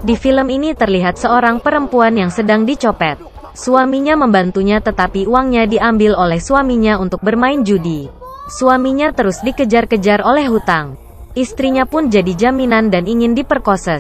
Di film ini terlihat seorang perempuan yang sedang dicopet. Suaminya membantunya tetapi uangnya diambil oleh suaminya untuk bermain judi. Suaminya terus dikejar-kejar oleh hutang. Istrinya pun jadi jaminan dan ingin diperkosa.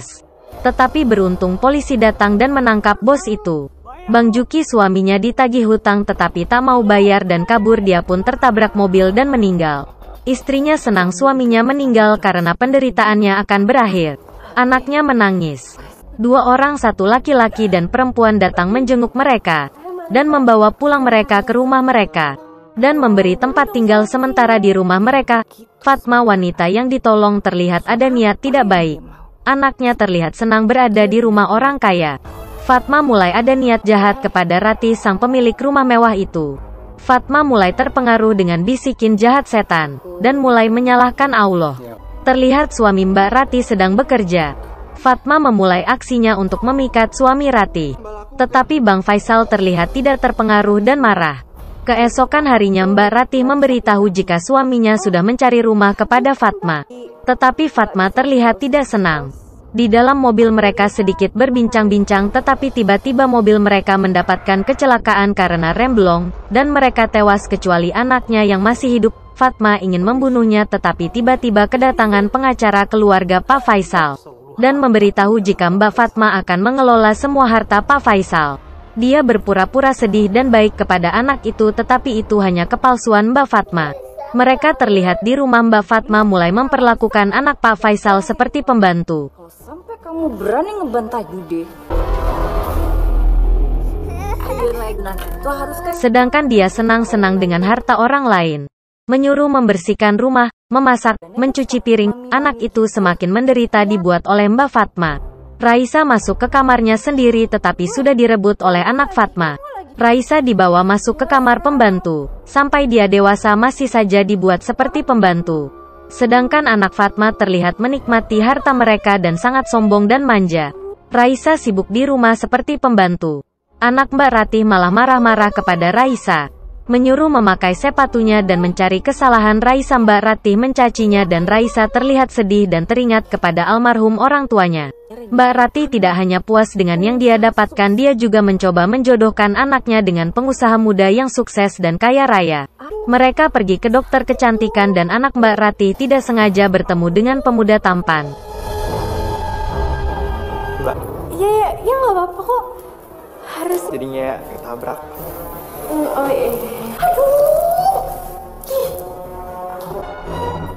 Tetapi beruntung polisi datang dan menangkap bos itu. Bang Juki suaminya ditagih hutang tetapi tak mau bayar dan kabur, dia pun tertabrak mobil dan meninggal. Istrinya senang suaminya meninggal karena penderitaannya akan berakhir. Anaknya menangis. 2 orang, satu laki-laki dan perempuan datang menjenguk mereka, dan membawa pulang mereka ke rumah mereka, dan memberi tempat tinggal sementara di rumah mereka. Fatma, wanita yang ditolong, terlihat ada niat tidak baik. Anaknya terlihat senang berada di rumah orang kaya. Fatma mulai ada niat jahat kepada Rati, sang pemilik rumah mewah itu. Fatma mulai terpengaruh dengan bisikin jahat setan, dan mulai menyalahkan Allah. Terlihat suami Mbak Rati sedang bekerja. Fatma memulai aksinya untuk memikat suami Rati. Tetapi Bang Faisal terlihat tidak terpengaruh dan marah. Keesokan harinya Mbak Rati memberitahu jika suaminya sudah mencari rumah kepada Fatma. Tetapi Fatma terlihat tidak senang. Di dalam mobil mereka sedikit berbincang-bincang, tetapi tiba-tiba mobil mereka mendapatkan kecelakaan karena rem blong, dan mereka tewas kecuali anaknya yang masih hidup. Fatma ingin membunuhnya tetapi tiba-tiba kedatangan pengacara keluarga Pak Faisal, dan memberitahu jika Mbak Fatma akan mengelola semua harta Pak Faisal. Dia berpura-pura sedih dan baik kepada anak itu, tetapi itu hanya kepalsuan Mbak Fatma. Mereka terlihat di rumah Mbak Fatma mulai memperlakukan anak Pak Faisal seperti pembantu. Sampai kamu berani ngebantah Jude. Sedangkan dia senang-senang dengan harta orang lain. Menyuruh membersihkan rumah, memasak, mencuci piring. Anak itu semakin menderita dibuat oleh Mbak Fatma. Raisa masuk ke kamarnya sendiri tetapi sudah direbut oleh anak Fatma. Raisa dibawa masuk ke kamar pembantu. Sampai dia dewasa masih saja dibuat seperti pembantu. Sedangkan anak Fatma terlihat menikmati harta mereka dan sangat sombong dan manja. Raisa sibuk di rumah seperti pembantu. Anak Mbak Ratih malah marah-marah kepada Raisa, menyuruh memakai sepatunya dan mencari kesalahan Raisa. Mbak Ratih mencacinya dan Raisa terlihat sedih dan teringat kepada almarhum orang tuanya. Mbak Ratih tidak hanya puas dengan yang dia dapatkan, dia juga mencoba menjodohkan anaknya dengan pengusaha muda yang sukses dan kaya raya. Mereka pergi ke dokter kecantikan dan anak Mbak Ratih tidak sengaja bertemu dengan pemuda tampan. Mbak. Iya, nggak apa-apa kok. Harus jadinya ketabrak. Oh iya.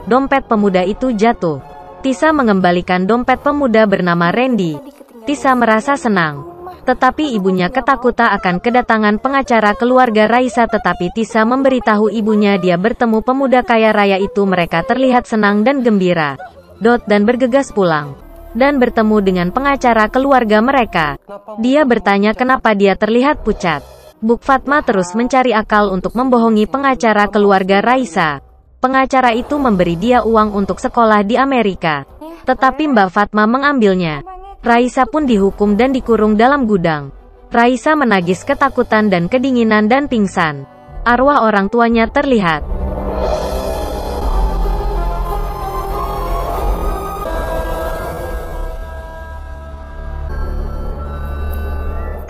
Dompet pemuda itu jatuh. Tisa mengembalikan dompet pemuda bernama Randy. Tisa merasa senang. Tetapi ibunya ketakutan akan kedatangan pengacara keluarga Raisa, tetapi Tisa memberitahu ibunya dia bertemu pemuda kaya raya itu. Mereka terlihat senang dan gembira. Dan bergegas pulang. Dan bertemu dengan pengacara keluarga mereka. Dia bertanya kenapa dia terlihat pucat. Buk Fatma terus mencari akal untuk membohongi pengacara keluarga Raisa. Pengacara itu memberi dia uang untuk sekolah di Amerika. Tetapi Mbak Fatma mengambilnya. Raisa pun dihukum dan dikurung dalam gudang. Raisa menangis ketakutan dan kedinginan dan pingsan. Arwah orang tuanya terlihat.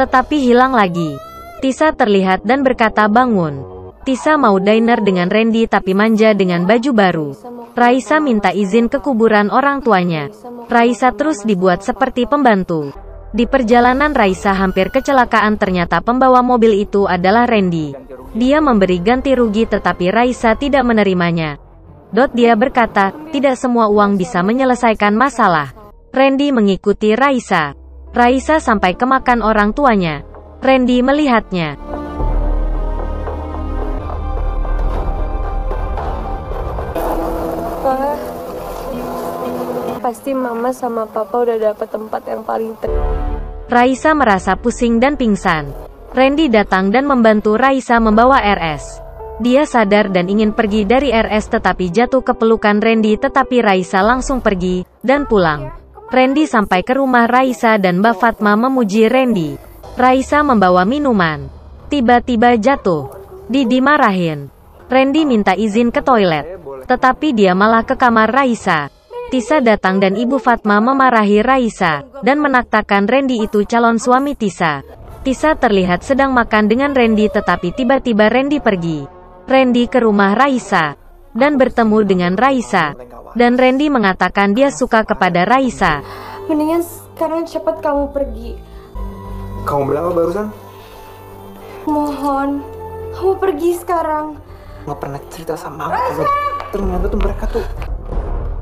Tetapi hilang lagi. Tisa terlihat dan berkata bangun. Tisa mau diner dengan Randy tapi manja dengan baju baru. Raisa minta izin ke kuburan orang tuanya. Raisa terus dibuat seperti pembantu. Di perjalanan Raisa hampir kecelakaan, ternyata pembawa mobil itu adalah Randy. Dia memberi ganti rugi tetapi Raisa tidak menerimanya. Dia berkata, tidak semua uang bisa menyelesaikan masalah. Randy mengikuti Raisa. Raisa sampai ke makam orang tuanya. Randy melihatnya. Pasti mama sama papa udah dapet tempat yang paling Raisa merasa pusing dan pingsan. Randy datang dan membantu Raisa membawa RS. Dia sadar dan ingin pergi dari RS tetapi jatuh ke pelukan Randy, tetapi Raisa langsung pergi dan pulang. Randy sampai ke rumah Raisa dan Mbak Fatma memuji Randy. Raisa membawa minuman. Tiba-tiba jatuh. Dimarahin. Randy minta izin ke toilet. Tetapi dia malah ke kamar Raisa. Tisa datang dan Ibu Fatma memarahi Raisa, dan menaktakan Randy itu calon suami Tisa. Tisa terlihat sedang makan dengan Randy tetapi tiba-tiba Randy pergi. Randy ke rumah Raisa, dan bertemu dengan Raisa. Dan Randy mengatakan dia suka kepada Raisa. Mendingan sekarang cepat kamu pergi. Kamu bilang apa barusan? Mohon, kamu pergi sekarang. Nggak pernah cerita sama aku. Ternyata tuh mereka tuh.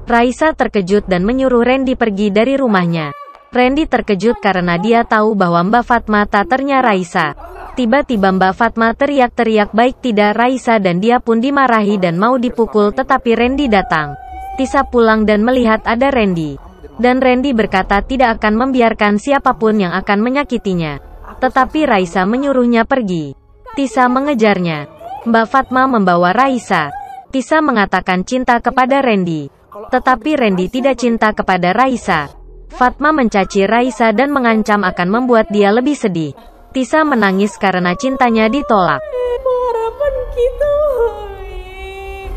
Raisa terkejut dan menyuruh Randy pergi dari rumahnya. Randy terkejut karena dia tahu bahwa Mbak Fatma tak ternya Raisa. Tiba-tiba Mbak Fatma teriak-teriak baik tidak Raisa dan dia pun dimarahi dan mau dipukul tetapi Randy datang. Tisa pulang dan melihat ada Randy. Dan Randy berkata tidak akan membiarkan siapapun yang akan menyakitinya. Tetapi Raisa menyuruhnya pergi. Tisa mengejarnya. Mbak Fatma membawa Raisa. Tisa mengatakan cinta kepada Randy. Tetapi Randy tidak cinta kepada Raisa. Fatma mencaci Raisa dan mengancam akan membuat dia lebih sedih. Tisa menangis karena cintanya ditolak. Harapan kita,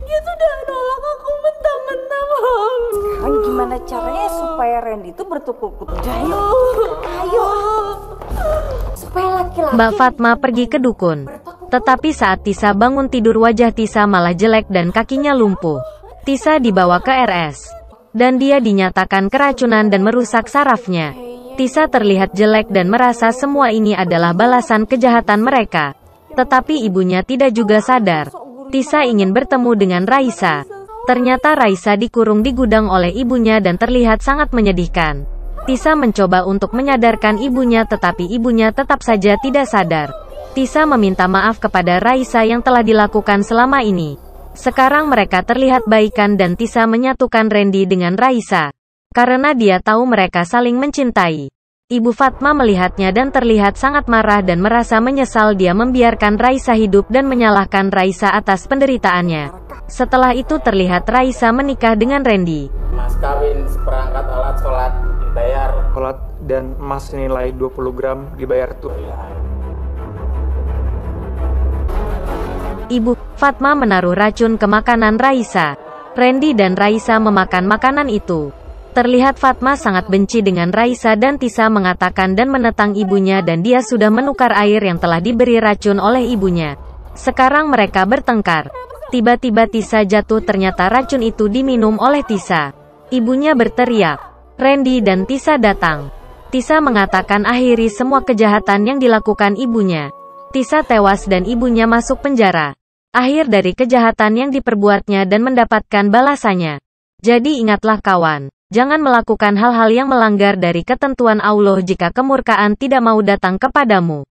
dia sudah nolak aku mentah-mentah. Sekarang gimana caranya supaya Randy itu bertukuk-tukuk? Ayo, supaya laki-laki. Mbak Fatma pergi ke dukun. Tetapi saat Tisa bangun tidur wajah Tisa malah jelek dan kakinya lumpuh. Tisa dibawa ke RS. Dan dia dinyatakan keracunan dan merusak sarafnya. Tisa terlihat jelek dan merasa semua ini adalah balasan kejahatan mereka. Tetapi ibunya tidak juga sadar. Tisa ingin bertemu dengan Raisa. Ternyata Raisa dikurung di gudang oleh ibunya dan terlihat sangat menyedihkan. Tisa mencoba untuk menyadarkan ibunya tetapi ibunya tetap saja tidak sadar. Tisa meminta maaf kepada Raisa yang telah dilakukan selama ini. Sekarang mereka terlihat baikan dan Tisa menyatukan Randy dengan Raisa. Karena dia tahu mereka saling mencintai. Ibu Fatma melihatnya dan terlihat sangat marah dan merasa menyesal dia membiarkan Raisa hidup dan menyalahkan Raisa atas penderitaannya. Setelah itu terlihat Raisa menikah dengan Randy. Mas kawin seperangkat alat sholat dibayar. Sholat dan emas nilai 20 gram dibayar tuh. Ibu Fatma menaruh racun ke makanan Raisa. Randy dan Raisa memakan makanan itu. Terlihat Fatma sangat benci dengan Raisa dan Tisa mengatakan dan menentang ibunya dan dia sudah menukar air yang telah diberi racun oleh ibunya. Sekarang mereka bertengkar. Tiba-tiba Tisa jatuh ternyata racun itu diminum oleh Tisa. Ibunya berteriak. Randy dan Tisa datang. Tisa mengatakan akhiri semua kejahatan yang dilakukan ibunya. Tisa tewas dan ibunya masuk penjara. Akhir dari kejahatan yang diperbuatnya dan mendapatkan balasannya. Jadi ingatlah kawan, jangan melakukan hal-hal yang melanggar dari ketentuan Allah jika kemurkaan tidak mau datang kepadamu.